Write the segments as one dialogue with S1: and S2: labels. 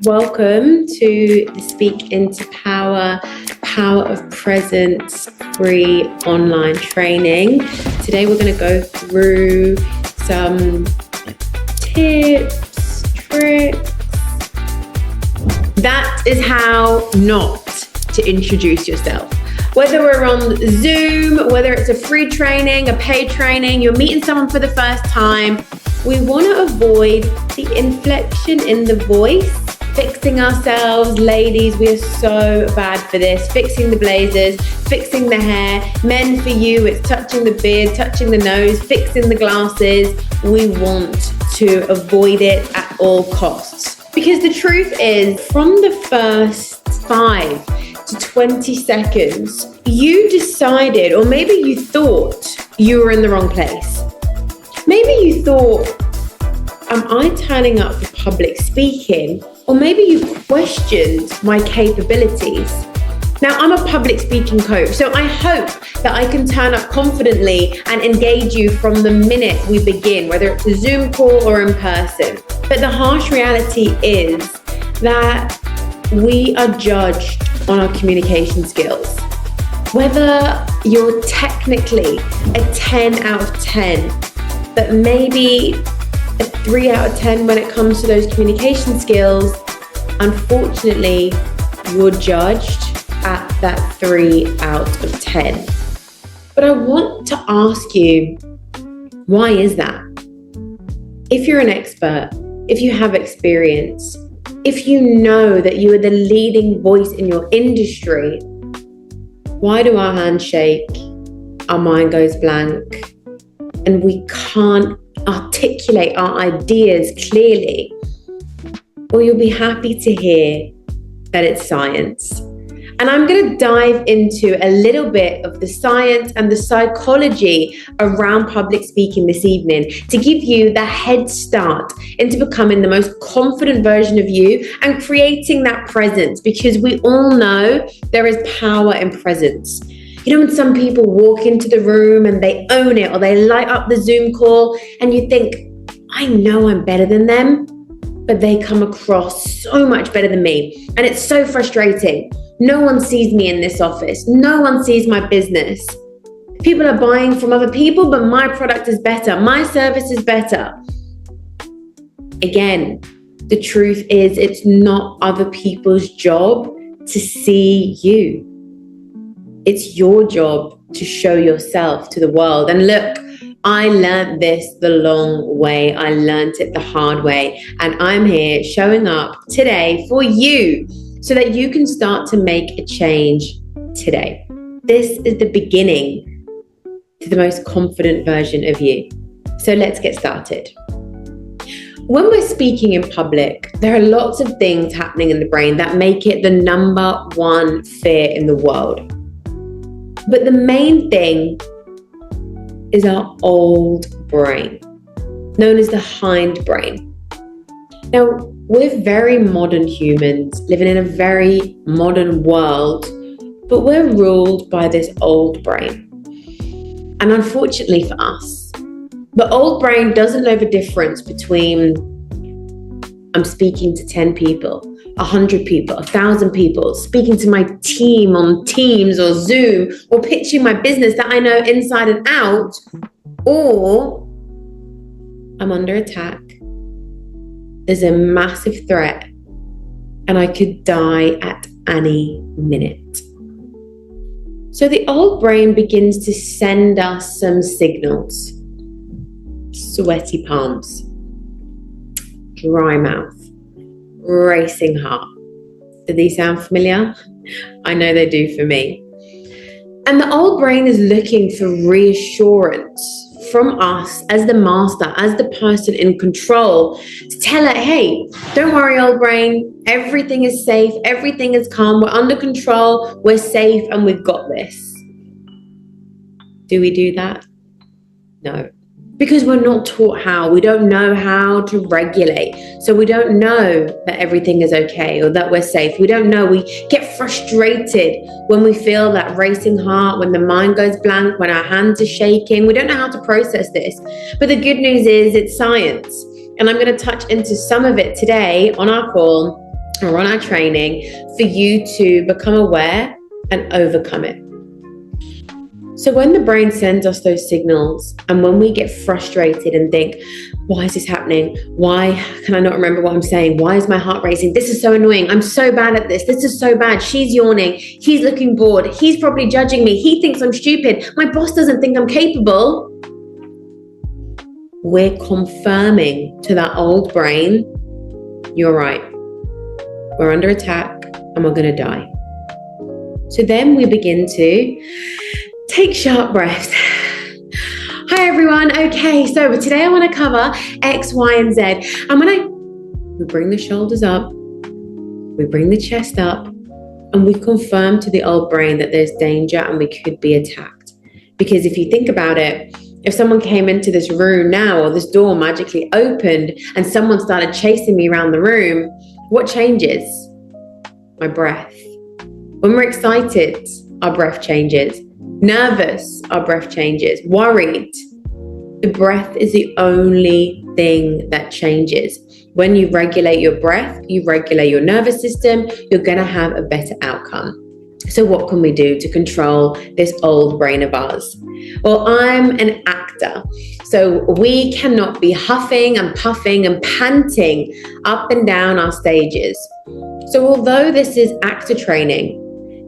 S1: Welcome to the Speak into Power of Presence free online training. Today we're going to go through some tips, tricks. That is how not to introduce yourself. Whether we're on Zoom, whether it's a free training, a paid training, you're meeting someone for the first time, we want to avoid the inflection in the voice, fixing ourselves. Ladies, we are so bad for this. Fixing the blazers, fixing the hair. Men, for you, it's touching the beard, touching the nose, fixing the glasses. We want to avoid it at all costs. Because the truth is, from the first 5 to 20 seconds, you decided, or maybe you thought you were in the wrong place. Maybe you thought, am I turning up for public speaking? Or maybe you questioned my capabilities. Now, I'm a public speaking coach, so I hope that I can turn up confidently and engage you from the minute we begin, whether it's a Zoom call or in person. But the harsh reality is that we are judged on our communication skills. Whether you're technically a 10 out of 10, but maybe a 3 out of 10 when it comes to those communication skills, unfortunately, you're judged at that 3 out of 10. But I want to ask you, why is that? If you're an expert, if you have experience, if you know that you are the leading voice in your industry, why do our hands shake, our mind goes blank, and we can't articulate our ideas clearly? Well, you'll be happy to hear that it's science. And I'm going to dive into a little bit of the science and the psychology around public speaking this evening to give you the head start into becoming the most confident version of you and creating that presence, because we all know there is power in presence. You know, when some people walk into the room and they own it, or they light up the Zoom call and you think, I know I'm better than them, but they come across so much better than me. And it's so frustrating. No one sees me in this office. No one sees my business. People are buying from other people, but my product is better. My service is better. Again, the truth is it's not other people's job to see you. It's your job to show yourself to the world. And look, I learned this the long way. I learned it the hard way. And I'm here showing up today for you so that you can start to make a change today. This is the beginning to the most confident version of you. So let's get started. When we're speaking in public, there are lots of things happening in the brain that make it the number one fear in the world. But the main thing is our old brain, known as the hindbrain. Now, we're very modern humans living in a very modern world, but we're ruled by this old brain. And unfortunately for us, the old brain doesn't know the difference between I'm speaking to 10 people, 100 people, 1,000 people, speaking to my team on Teams or Zoom, or pitching my business that I know inside and out, or I'm under attack. There's a massive threat and I could die at any minute. So the old brain begins to send us some signals. Sweaty palms, dry mouth, racing heart. Do these sound familiar? I know they do for me. And the old brain is looking for reassurance from us as the master, as the person in control, to tell it, hey, don't worry, old brain, everything is safe, everything is calm, we're under control, we're safe, and we've got this. Do we do that? No. Because we're not taught how. We don't know how to regulate. So we don't know that everything is okay or that we're safe. We don't know. We get frustrated when we feel that racing heart, when the mind goes blank, when our hands are shaking. We don't know how to process this. But the good news is it's science. And I'm going to touch into some of it today on our call or on our training for you to become aware and overcome it. So when the brain sends us those signals, and when we get frustrated and think, why is this happening? Why can I not remember what I'm saying? Why is my heart racing? This is so annoying. I'm so bad at this. This is so bad. She's yawning. He's looking bored. He's probably judging me. He thinks I'm stupid. My boss doesn't think I'm capable. We're confirming to that old brain, you're right. We're under attack and we're going to die. So then we begin to take sharp breaths. Hi everyone. Okay, so today I want to cover X, Y, and Z. And we bring the shoulders up, we bring the chest up, and we've confirmed to the old brain that there's danger and we could be attacked. Because if you think about it, if someone came into this room now, or this door magically opened and someone started chasing me around the room, what changes? My breath. When we're excited, our breath changes. Nervous, our breath changes. Worried, the breath is the only thing that changes. When you regulate your breath, you regulate your nervous system, you're going to have a better outcome. So what can we do to control this old brain of ours? Well, I'm an actor, so we cannot be huffing and puffing and panting up and down our stages. So although this is actor training,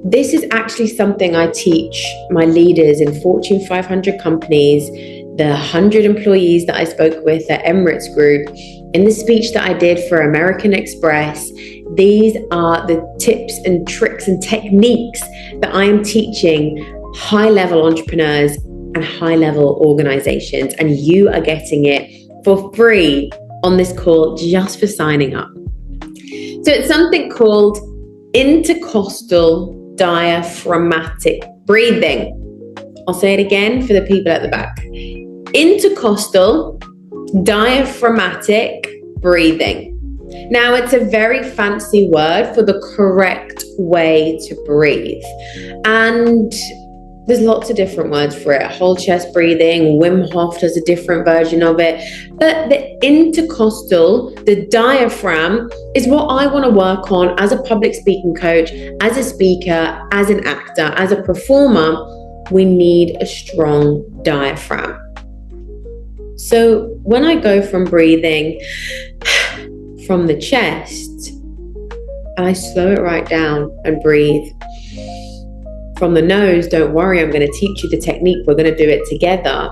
S1: this is actually something I teach my leaders in Fortune 500 companies, the 100 employees that I spoke with at Emirates Group, in the speech that I did for American Express. These are the tips and tricks and techniques that I am teaching high-level entrepreneurs and high-level organizations, and you are getting it for free on this call just for signing up. So it's something called intercostal diaphragmatic breathing. I'll say it again for the people at the back. Intercostal diaphragmatic breathing. Now, it's a very fancy word for the correct way to breathe. And there's lots of different words for it. Whole chest breathing, Wim Hof does a different version of it. But the intercostal, the diaphragm, is what I want to work on as a public speaking coach, as a speaker, as an actor, as a performer. We need a strong diaphragm. So when I go from breathing from the chest, and I slow it right down and breathe from the nose, don't worry, I'm going to teach you the technique. We're going to do it together.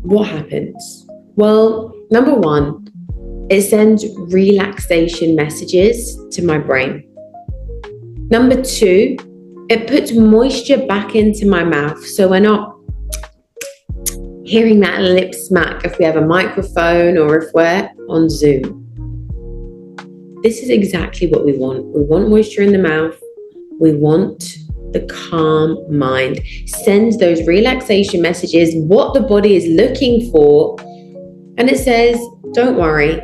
S1: What happens? Well, number one, it sends relaxation messages to my brain. Number two, it puts moisture back into my mouth, so we're not hearing that lip smack if we have a microphone or if we're on Zoom. This is exactly what we want. We want moisture in the mouth. We want the calm mind. Sends those relaxation messages, what the body is looking for. And it says, don't worry.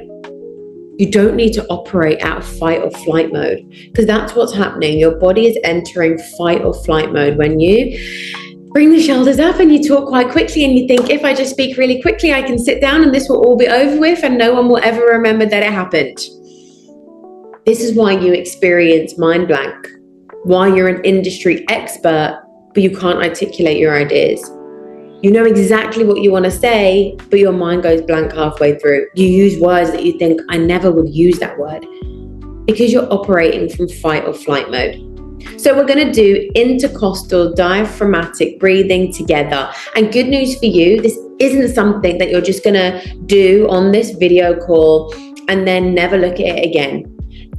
S1: You don't need to operate out of fight or flight mode, because that's what's happening. Your body is entering fight or flight mode when you bring the shoulders up and you talk quite quickly and you think, if I just speak really quickly, I can sit down and this will all be over with and no one will ever remember that it happened. This is why you experience mind blank, why you're an industry expert, but you can't articulate your ideas. You know exactly what you want to say, but your mind goes blank halfway through. You use words that you think, I never would use that word, because you're operating from fight or flight mode. So we're going to do intercostal diaphragmatic breathing together. And good news for you, this isn't something that you're just going to do on this video call and then never look at it again.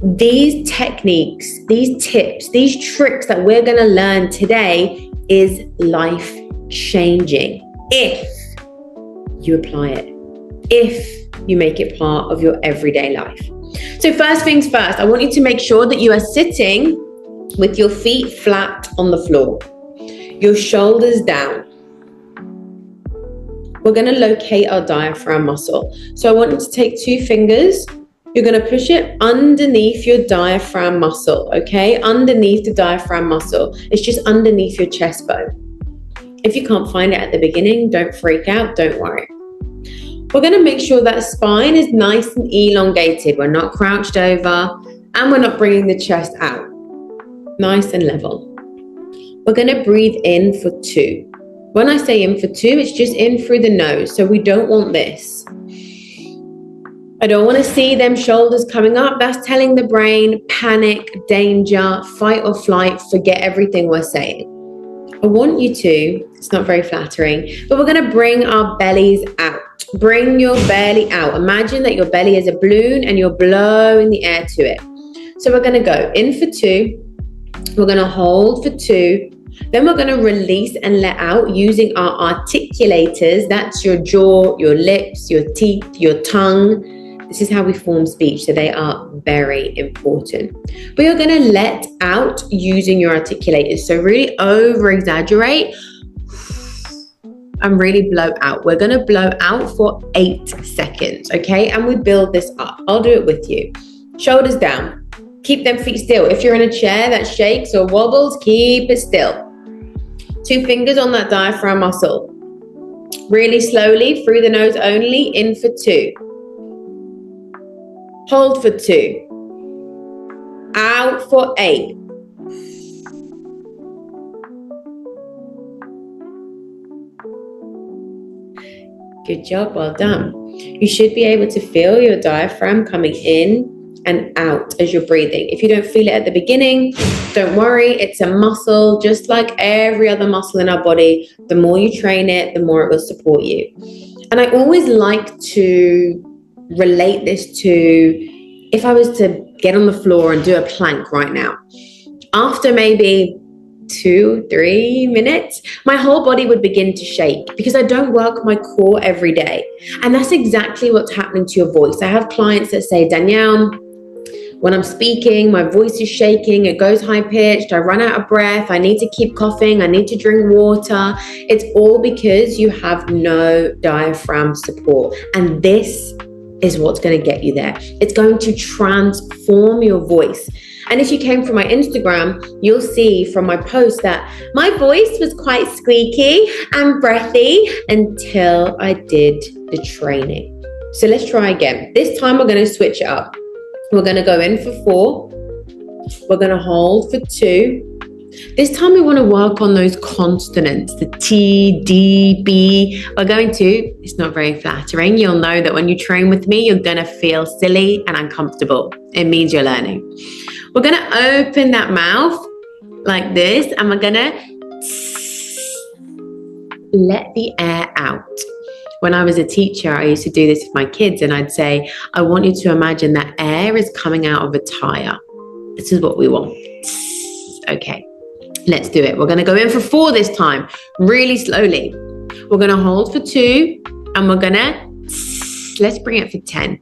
S1: These techniques, these tips, these tricks that we're going to learn today is life changing if you apply it, if you make it part of your everyday life. So first things first, I want you to make sure that you are sitting with your feet flat on the floor, your shoulders down. We're going to locate our diaphragm muscle. So I want you to take 2 fingers. You're going to push it underneath your diaphragm muscle, okay? Underneath the diaphragm muscle. It's just underneath your chest bone. If you can't find it at the beginning, don't freak out, don't worry. We're going to make sure that spine is nice and elongated. We're not crouched over. And we're not bringing the chest out. Nice and level. We're going to breathe in for 2. When I say in for 2, it's just in through the nose. So we don't want this. I don't want to see them shoulders coming up. That's telling the brain, panic, danger, fight or flight, forget everything we're saying. I want you to, it's not very flattering, but we're going to bring our bellies out. Bring your belly out. Imagine that your belly is a balloon and you're blowing the air to it. So we're going to go in for 2. We're going to hold for 2. Then we're going to release and let out using our articulators. That's your jaw, your lips, your teeth, your tongue. This is how we form speech, so they are very important. But you're going to let out using your articulators. So really over-exaggerate and really blow out. We're going to blow out for 8 seconds, okay? And we build this up. I'll do it with you. Shoulders down. Keep them feet still. If you're in a chair that shakes or wobbles, keep it still. 2 fingers on that diaphragm muscle. Really slowly, through the nose only, in for 2. Hold for 2. Out for 8. Good job, well done. You should be able to feel your diaphragm coming in and out as you're breathing. If you don't feel it at the beginning, don't worry, it's a muscle just like every other muscle in our body. The more you train it, the more it will support you. And I always like to relate this to if I was to get on the floor and do a plank right now. After maybe 2-3 minutes, my whole body would begin to shake because I don't work my core every day. And that's exactly what's happening to your voice. I have clients that say, Danielle, when I'm speaking, my voice is shaking, it goes high pitched, I run out of breath, I need to keep coughing, I need to drink water. It's all because you have no diaphragm support. And this is what's going to get you there. It's going to transform your voice. And if you came from my Instagram, you'll see from my post that my voice was quite squeaky and breathy until I did the training. So let's try again. This time we're going to switch it up. We're going to go in for 4. We're going to hold for 2. This time we want to work on those consonants, the T, D, B. We're going to, it's not very flattering. You'll know that when you train with me, you're going to feel silly and uncomfortable. It means you're learning. We're going to open that mouth like this, and we're going to let the air out. When I was a teacher, I used to do this with my kids, and I'd say, I want you to imagine that air is coming out of a tire. This is what we want. Okay, let's do it. We're going to go in for 4 this time, really slowly. We're going to hold for 2, and we're going to, let's bring it for 10.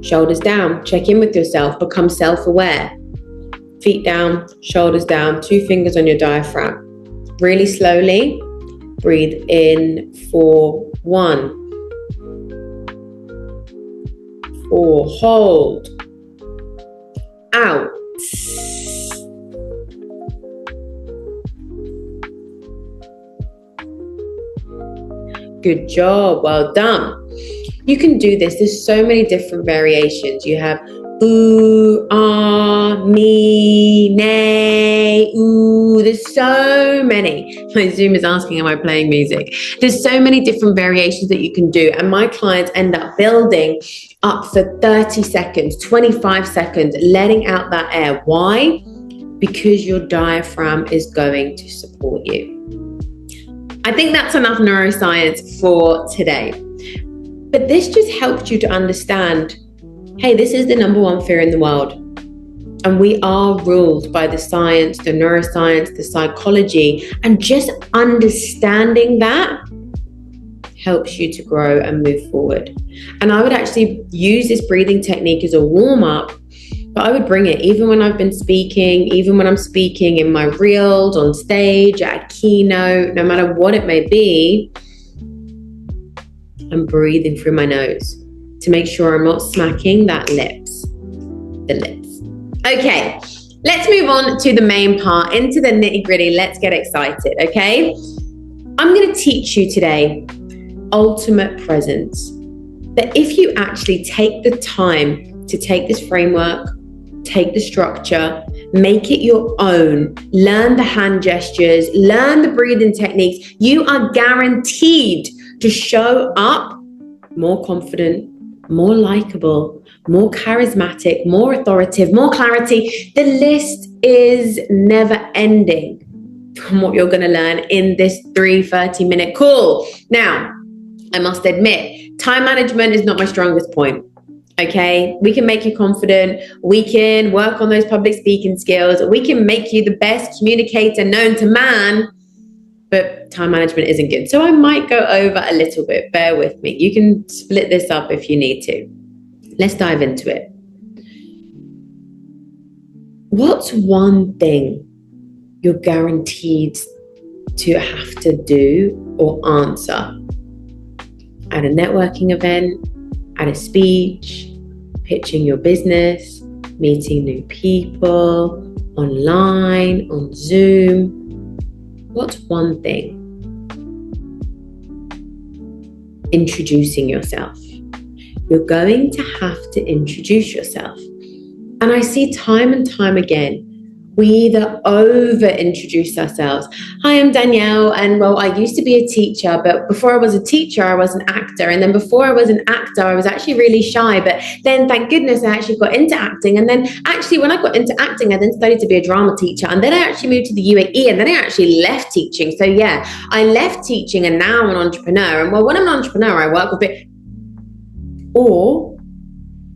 S1: Shoulders down, check in with yourself, become self-aware. Feet down, shoulders down, 2 fingers on your diaphragm. Really slowly, breathe in for 1. 4, hold. Out. Good job, well done. You can do this. There's so many different variations. You have ooh, ah, me, nay, ooh. There's so many. My Zoom is asking, am I playing music? There's so many different variations that you can do. And my clients end up building up for 30 seconds, 25 seconds, letting out that air. Why? Because your diaphragm is going to support you. I think that's enough neuroscience for today. But this just helped you to understand, hey, this is the number 1 fear in the world. And we are ruled by the science, the neuroscience, the psychology. And just understanding that helps you to grow and move forward. And I would actually use this breathing technique as a warm-up, but I would bring it even when I've been speaking, even when I'm speaking in my reels, on stage, at a keynote, no matter what it may be. I'm breathing through my nose to make sure I'm not smacking the lips. Okay, let's move on to the main part, into the nitty gritty. Let's get excited, okay? I'm going to teach you today ultimate presence. That if you actually take the time to take this framework, take the structure, make it your own, learn the hand gestures, learn the breathing techniques, you are guaranteed to show up more confident, more likable, more charismatic, more authoritative, more clarity. The list is never ending from what you're going to learn in this 30-minute call. Now, I must admit, time management is not my strongest point. Okay, we can make you confident. We can work on those public speaking skills. We can make you the best communicator known to man, but time management isn't good. So I might go over a little bit. Bear with me. You can split this up if you need to. Let's dive into it. What's one thing you're guaranteed to have to do or answer at a networking event, at a speech, pitching your business, meeting new people, online, on Zoom? What's one thing? Introducing yourself. You're going to have to introduce yourself. And I see time and time again, we either over-introduce ourselves. Hi, I'm Danielle, and well, I used to be a teacher, but before I was a teacher, I was an actor. And then before I was an actor, I was actually really shy. But then, thank goodness, I actually got into acting. And then actually, when I got into acting, I then studied to be a drama teacher. And then I actually moved to the UAE, and then I actually left teaching. So yeah, I left teaching, and now I'm an entrepreneur. And well, when I'm an entrepreneur, I work with it. Or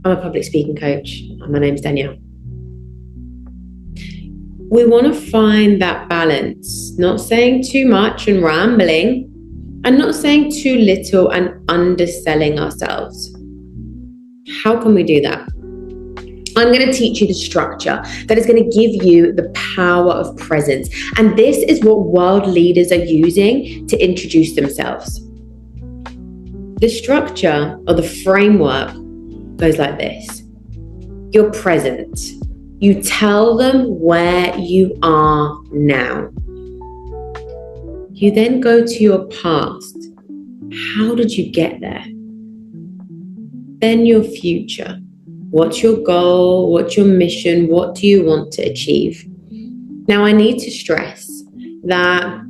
S1: I'm a public speaking coach. My name's Danielle. We want to find that balance, not saying too much and rambling, and not saying too little and underselling ourselves. How can we do that? I'm going to teach you the structure that is going to give you the power of presence. And this is what world leaders are using to introduce themselves. The structure or the framework goes like this. You're present. You tell them where you are now. You then go to your past. How did you get there? Then your future. What's your goal? What's your mission? What do you want to achieve? Now, I need to stress that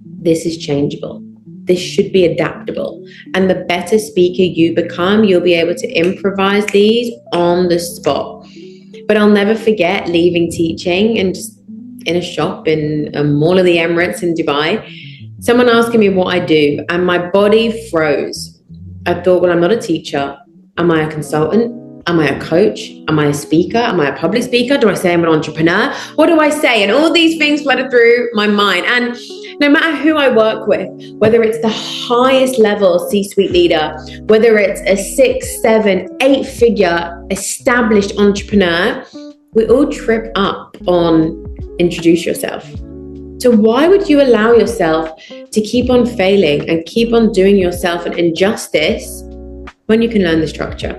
S1: this is changeable. This should be adaptable. And the better speaker you become, you'll be able to improvise these on the spot. But I'll never forget leaving teaching and just in a shop in a Mall of the Emirates in Dubai, someone asking me what I do, and my body froze. I thought, well, I'm not a teacher. Am I a consultant? Am I a coach? Am I a speaker? Am I a public speaker? Do I say I'm an entrepreneur? What do I say? And all these things flooded through my mind. And no matter who I work with, whether it's the highest level C-suite leader, whether it's a 6, 7, 8-figure established entrepreneur, we all trip up on introduce yourself. So why would you allow yourself to keep on failing and keep on doing yourself an injustice when you can learn the structure?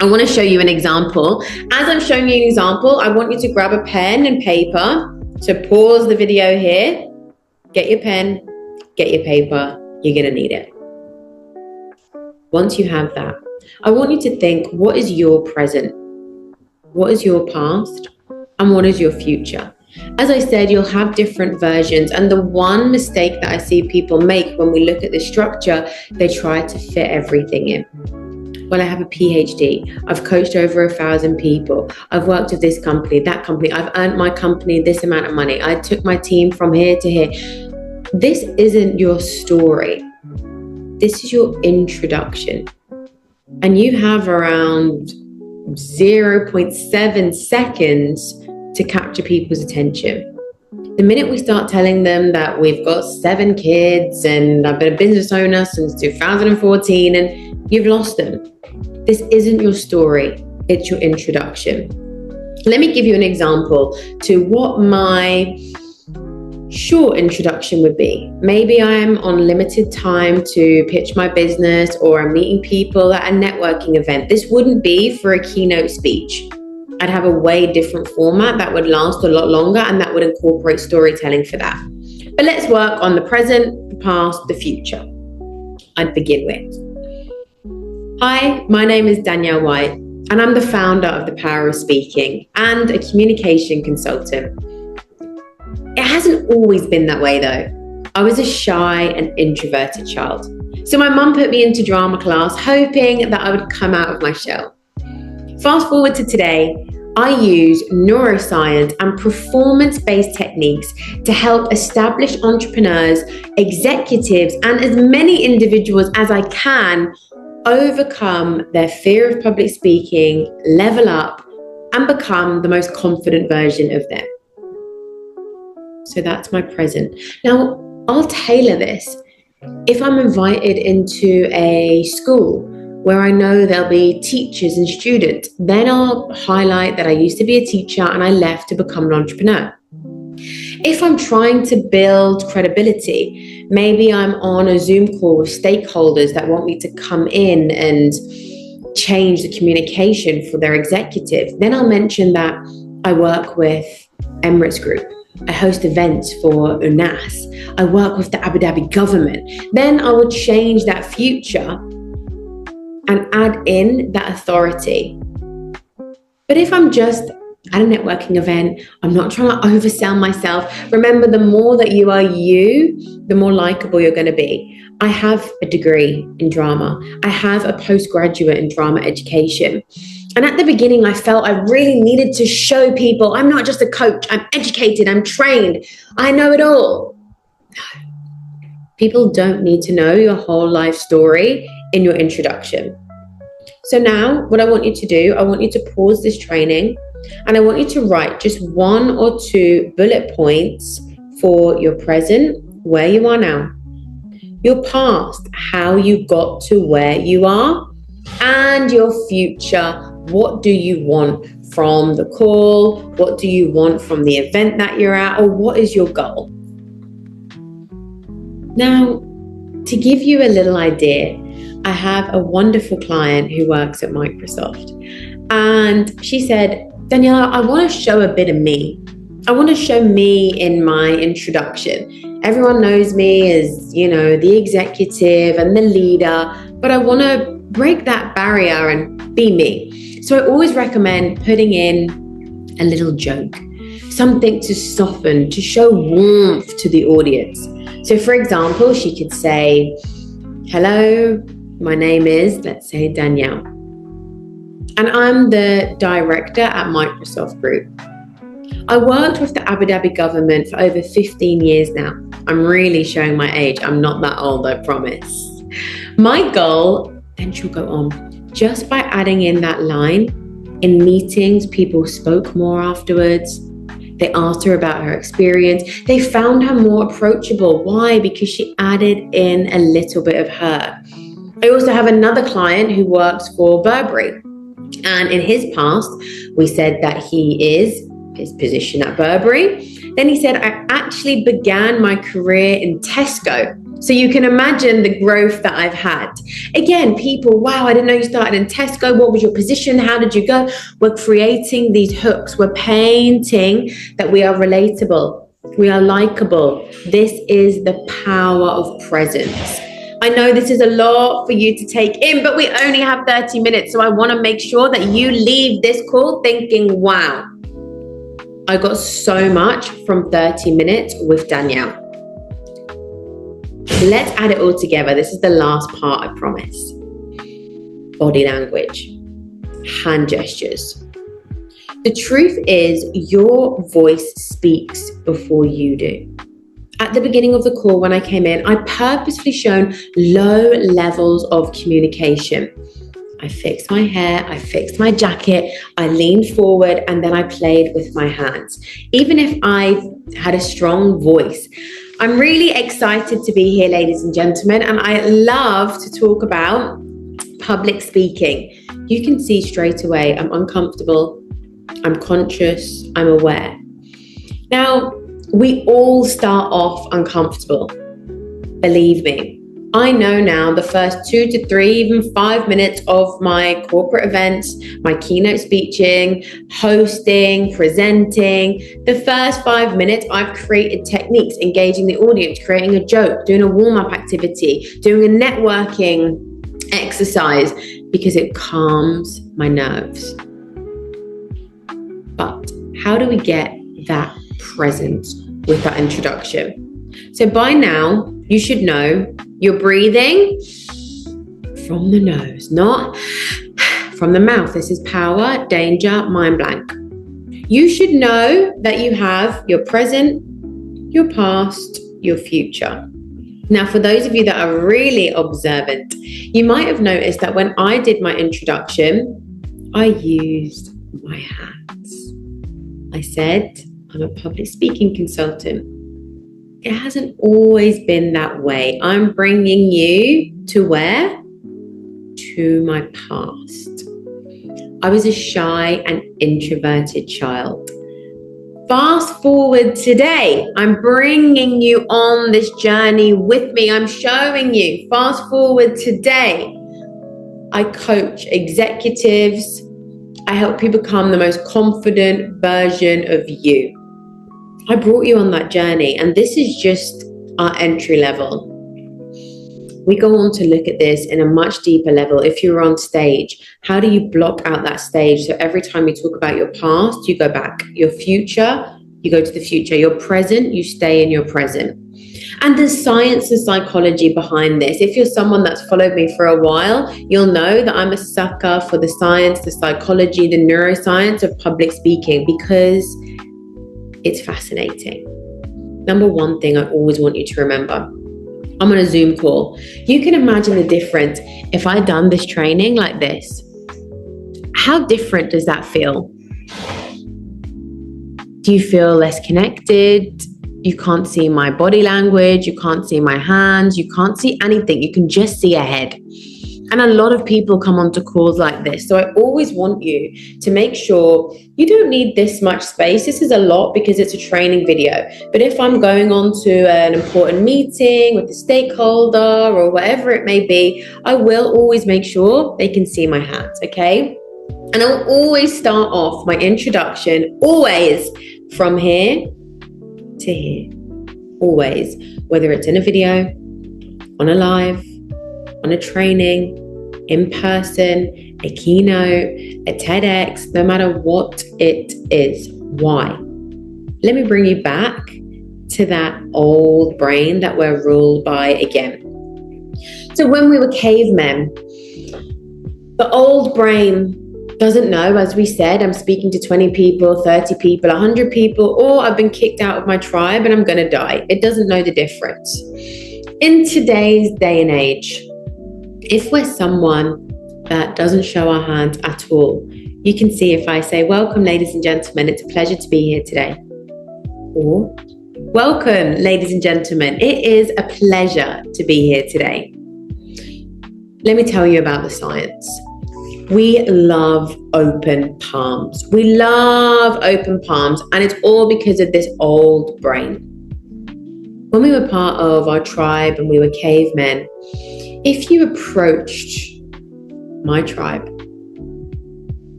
S1: I want to show you an example. As I'm showing you an example, I want you to grab a pen and paper. So pause the video here. Get your pen, get your paper, you're going to need it. Once you have that, I want you to think, what is your present? What is your past? And what is your future? As I said, you'll have different versions. And the one mistake that I see people make when we look at the structure, they try to fit everything in. Well, I have a PhD. I've coached over 1,000 people. I've worked with this company, that company. I've earned my company this amount of money. I took my team from here to here. This isn't your story. This is your introduction. And you have around 0.7 seconds to capture people's attention. The minute we start telling them that we've got 7 kids and I've been a business owner since 2014 and you've lost them. This isn't your story, it's your introduction. Let me give you an example to what my short introduction would be. Maybe I'm on limited time to pitch my business or I'm meeting people at a networking event. This wouldn't be for a keynote speech. I'd have a way different format that would last a lot longer and that would incorporate storytelling for that. But let's work on the present, the past, the future. I'd begin with, hi, my name is Danielle White. and I'm the founder of The Power of Speaking and a communication consultant. It hasn't always been that way though. I was a shy and introverted child. So my mum put me into drama class, hoping that I would come out of my shell. Fast forward to today, I use neuroscience and performance-based techniques to help established entrepreneurs, executives, and as many individuals as I can overcome their fear of public speaking, level up, and become the most confident version of them. So that's my present. Now, I'll tailor this. If I'm invited into a school where I know there'll be teachers and students, then I'll highlight that I used to be a teacher and I left to become an entrepreneur. If I'm trying to build credibility, maybe I'm on a Zoom call with stakeholders that want me to come in and change the communication for their executive, then I'll mention that I work with Emirates Group. I host events for UNAS. I work with the Abu Dhabi government. Then I will change that future and add in that authority. But if I'm just at a networking event, I'm not trying to oversell myself. Remember, the more that you are you, the more likable you're going to be. I have a degree in drama. I have a postgraduate in drama education. And at the beginning, I felt I really needed to show people I'm not just a coach, I'm educated, I'm trained, I know it all. No. People don't need to know your whole life story in your introduction. So now what I want you to do, I want you to pause this training and I want you to write just 1 or 2 bullet points for your present, where you are now, your past, how you got to where you are, and your future. What do you want from the call? What do you want from the event that you're at? Or what is your goal? Now, to give you a little idea, I have a wonderful client who works at Microsoft. And she said, Daniela, I want to show a bit of me. I want to show me in my introduction. Everyone knows me as, the executive and the leader, but I want to break that barrier and be me. So I always recommend putting in a little joke, something to soften, to show warmth to the audience. So for example, she could say, hello, my name is, let's say, Danielle. And I'm the director at Microsoft Group. I worked with the Abu Dhabi government for over 15 years now. I'm really showing my age. I'm not that old, I promise. My goal, then she'll go on, just by adding in that line, in meetings, people spoke more afterwards. They asked her about her experience. They found her more approachable. Why? Because she added in a little bit of her. I also have another client who works for Burberry. And in his past, we said that his position at Burberry. Then he said, I actually began my career in Tesco. So you can imagine the growth that I've had. Again, people, wow, I didn't know you started in Tesco. What was your position? How did you go? We're creating these hooks. We're painting that we are relatable. We are likable. This is the power of presence. I know this is a lot for you to take in, but we only have 30 minutes. So I want to make sure that you leave this call thinking, wow, I got so much from 30 minutes with Danielle. Let's add it all together. This is the last part, I promise. Body language, hand gestures. The truth is, your voice speaks before you do. At the beginning of the call, when I came in, I purposefully shown low levels of communication. I fixed my hair, I fixed my jacket, I leaned forward, and then I played with my hands. Even if I had a strong voice. I'm really excited to be here, ladies and gentlemen, and I love to talk about public speaking. You can see straight away I'm uncomfortable, I'm conscious, I'm aware. Now, we all start off uncomfortable. Believe me. I know now the first 2 to 3, even 5 minutes of my corporate events, my keynote speaking, hosting, presenting, the first 5 minutes I've created techniques, engaging the audience, creating a joke, doing a warm-up activity, doing a networking exercise, because it calms my nerves. But how do we get that presence with that introduction? So by now, you should know you're breathing from the nose, not from the mouth. This is power, danger, mind blank. You should know that you have your present, your past, your future. Now, for those of you that are really observant, you might have noticed that when I did my introduction, I used my hands. I said, I'm a public speaking consultant. It hasn't always been that way. I'm bringing you to where? To my past. I was a shy and introverted child. Fast forward today, I'm bringing you on this journey with me. I'm showing you. Fast forward today, I coach executives. I help you become the most confident version of you. I brought you on that journey, and this is just our entry level. We go on to look at this in a much deeper level. If you're on stage, how do you block out that stage? So every time you talk about your past, you go back. Your future, you go to the future. Your present, you stay in your present. And there's science and psychology behind this. If you're someone that's followed me for a while, you'll know that I'm a sucker for the science, the psychology, the neuroscience of public speaking because it's fascinating. Number one thing I always want you to remember, I'm on a Zoom call. You can imagine the difference if I'd done this training like this. How different does that feel? Do you feel less connected? You can't see my body language. You can't see my hands. You can't see anything. You can just see a head. And a lot of people come onto calls like this. So I always want you to make sure you don't need this much space. This is a lot because it's a training video. But if I'm going on to an important meeting with a stakeholder or whatever it may be, I will always make sure they can see my hands, okay? And I'll always start off my introduction, always from here to here. Always, whether it's in a video, on a live, on a training, in person, a keynote, a TEDx, no matter what it is. Why? Let me bring you back to that old brain that we're ruled by again. So when we were cavemen, the old brain doesn't know, as we said, I'm speaking to 20 people, 30 people, 100 people, or I've been kicked out of my tribe and I'm going to die. It doesn't know the difference. In today's day and age, if we're someone that doesn't show our hands at all, you can see if I say, welcome, ladies and gentlemen, it's a pleasure to be here today. Or, welcome, ladies and gentlemen, it is a pleasure to be here today. Let me tell you about the science. We love open palms. We love open palms, and it's all because of this old brain. When we were part of our tribe and we were cavemen, if you approached my tribe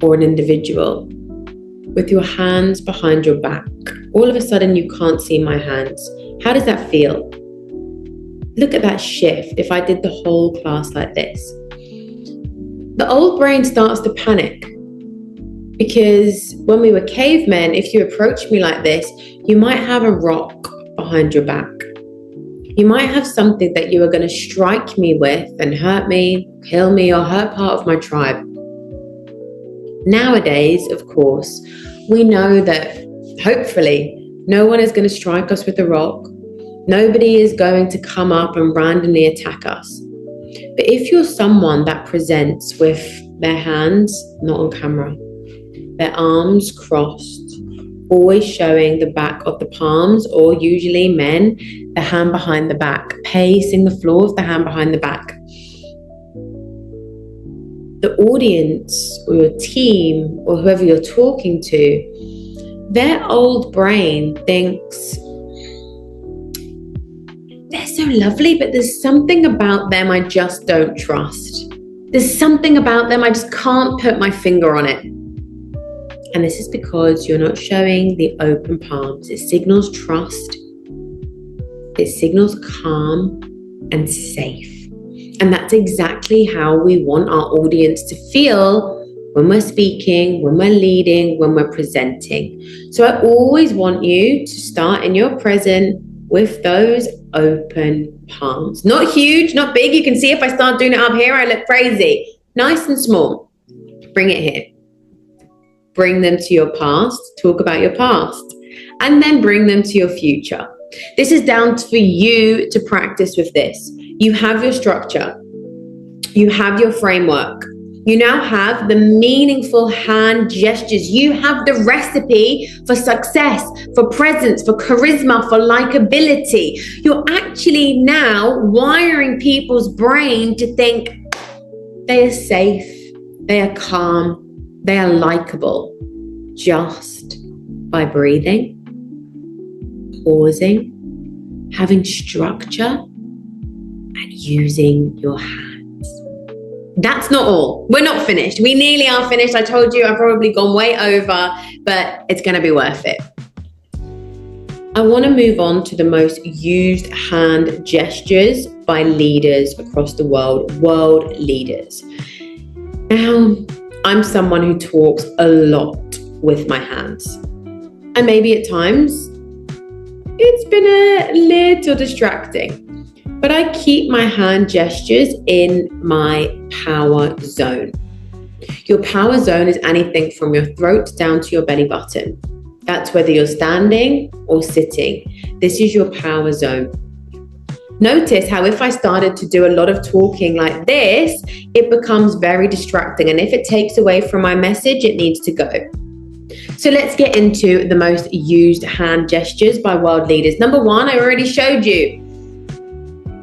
S1: or an individual with your hands behind your back, all of a sudden you can't see my hands. How does that feel? Look at that shift if I did the whole class like this. The old brain starts to panic because when we were cavemen, if you approached me like this, you might have a rock behind your back. You might have something that you are going to strike me with and hurt me, kill me, or hurt part of my tribe. Nowadays, of course, we know that hopefully no one is going to strike us with a rock. Nobody is going to come up and randomly attack us. But if you're someone that presents with their hands not on camera, their arms crossed, always showing the back of the palms, or usually men, the hand behind the back, pacing the floor with the hand behind the back. The audience or your team or whoever you're talking to, their old brain thinks, they're so lovely, but there's something about them I just don't trust. There's something about them, I just can't put my finger on it. And this is because you're not showing the open palms. It signals trust. It signals calm and safe. And that's exactly how we want our audience to feel when we're speaking, when we're leading, when we're presenting. So I always want you to start in your present with those open palms. Not huge, not big. You can see if I start doing it up here, I look crazy. Nice and small. Bring it here. Bring them to your past. Talk about your past. And then bring them to your future. This is down for you to practice with this. You have your structure. You have your framework. You now have the meaningful hand gestures. You have the recipe for success, for presence, for charisma, for likability. You're actually now wiring people's brain to think they are safe, they are calm, they are likable, just by breathing, pausing, having structure, and using your hands. That's not all. We're not finished. We nearly are finished. I told you I've probably gone way over, but it's going to be worth it. I want to move on to the most used hand gestures by leaders across the world leaders. Now, I'm someone who talks a lot with my hands. And maybe at times, it's been a little distracting. But I keep my hand gestures in my power zone. Your power zone is anything from your throat down to your belly button. That's whether you're standing or sitting. This is your power zone. Notice how if I started to do a lot of talking like this, it becomes very distracting. And if it takes away from my message, it needs to go. So let's get into the most used hand gestures by world leaders. Number one, I already showed you.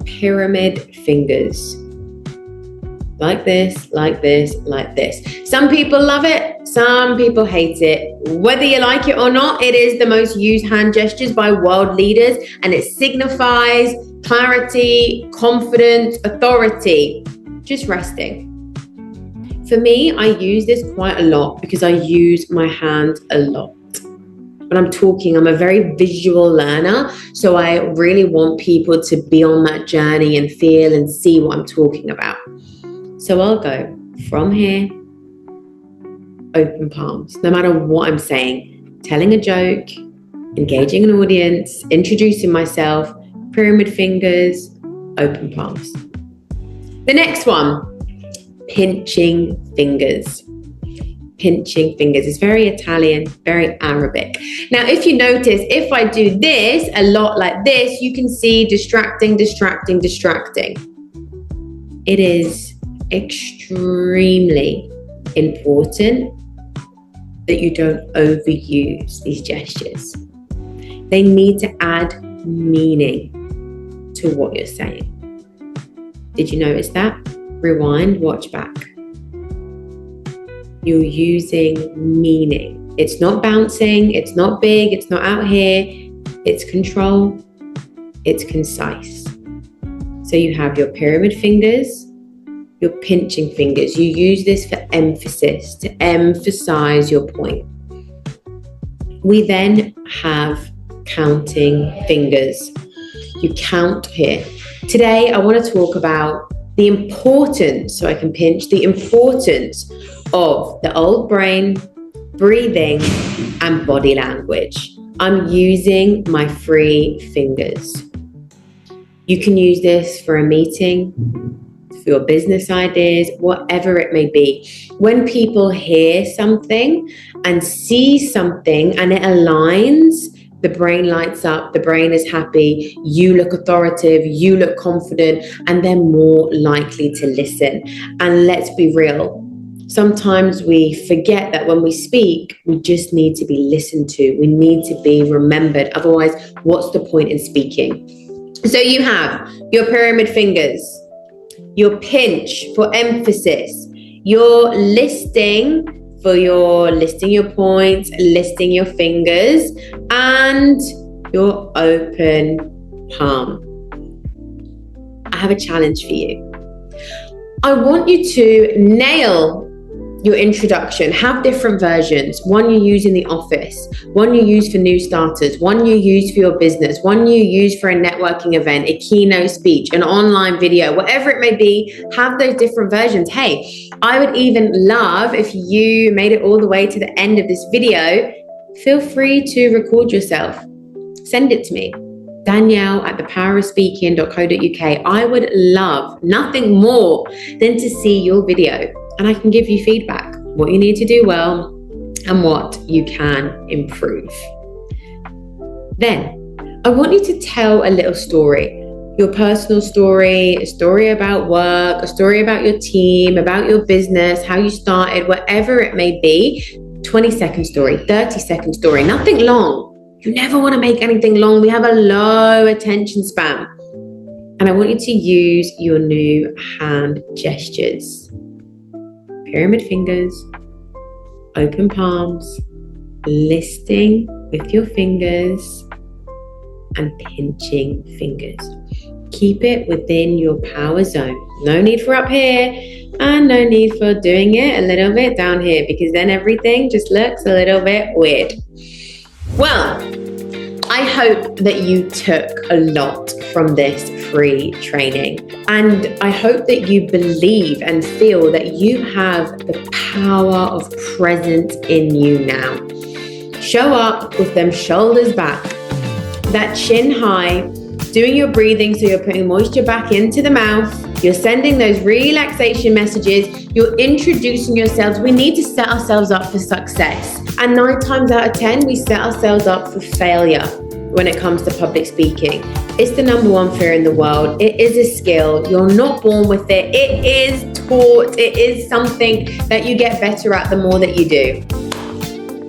S1: Pyramid fingers. Like this, like this, like this. Some people love it, some people hate it. Whether you like it or not, it is the most used hand gestures by world leaders, and it signifies clarity, confidence, authority. Just resting. For me, I use this quite a lot because I use my hands a lot. When I'm talking, I'm a very visual learner, so I really want people to be on that journey and feel and see what I'm talking about. So I'll go from here, open palms, no matter what I'm saying, telling a joke, engaging an audience, introducing myself, pyramid fingers, open palms. The next one, pinching fingers. Pinching fingers. It's very Italian, very Arabic. Now, if you notice, if I do this a lot like this, you can see distracting. It is extremely important that you don't overuse these gestures. They need to add meaning to what you're saying. Did you notice that? Rewind, watch back. You're using meaning. It's not bouncing, it's not big, it's not out here. It's control, it's concise. So you have your pyramid fingers, your pinching fingers. You use this for emphasis, to emphasize your point. We then have counting fingers. You count here. Today, I want to talk about the importance, so I can pinch, the importance of the old brain, breathing, and body language. I'm using my free fingers. You can use this for a meeting, for your business ideas, whatever it may be. When people hear something and see something and it aligns, the brain lights up, the brain is happy, you look authoritative, you look confident, and they're more likely to listen. And let's be real, sometimes we forget that when we speak, we just need to be listened to. We need to be remembered. Otherwise, what's the point in speaking? So you have your pyramid fingers, your pinch for emphasis, your listing for your listing your points, listing your fingers, and your open palm. I have a challenge for you. I want you to nail your introduction, have different versions. One you use in the office, one you use for new starters, one you use for your business, one you use for a networking event, a keynote speech, an online video, whatever it may be, have those different versions. Hey, I would even love if you made it all the way to the end of this video, feel free to record yourself. Send it to me. Danielle@thepowerofspeaking.co.uk. I would love nothing more than to see your video, and I can give you feedback, what you need to do well and what you can improve. Then I want you to tell a little story, your personal story, a story about work, a story about your team, about your business, how you started, whatever it may be. 20-second story, 30-second story, nothing long. You never want to make anything long. We have a low attention span. And I want you to use your new hand gestures. Pyramid fingers, open palms, listing with your fingers, and pinching fingers. Keep it within your power zone. No need for up here, and no need for doing it a little bit down here, because then everything just looks a little bit weird. Well, I hope that you took a lot from this free training, and I hope that you believe and feel that you have the power of presence in you now. Show up with them shoulders back, that chin high, doing your breathing so you're putting moisture back into the mouth. You're sending those relaxation messages. You're introducing yourselves. We need to set ourselves up for success. And 9 times out of 10, we set ourselves up for failure when it comes to public speaking. It's the number one fear in the world. It is a skill. You're not born with it. It is taught. It is something that you get better at the more that you do.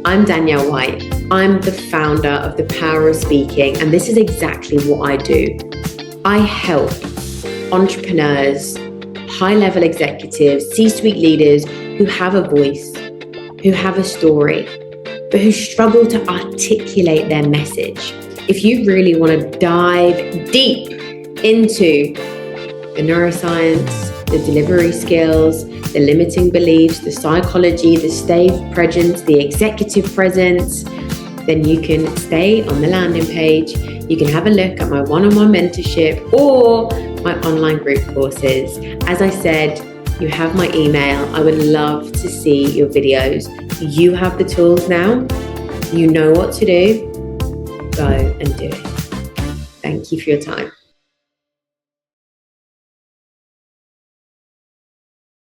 S1: I'm Danielle White. I'm the founder of The Power of Speaking, and this is exactly what I do. I help entrepreneurs, high-level executives, C-suite leaders who have a voice, who have a story, but who struggle to articulate their message. If you really want to dive deep into the neuroscience, the delivery skills, the limiting beliefs, the psychology, the stage presence, the executive presence, then you can stay on the landing page. You can have a look at my one-on-one mentorship or my online group courses. As I said, you have my email. I would love to see your videos. You have the tools now. You know what to do. Go and do it. Thank you for your time.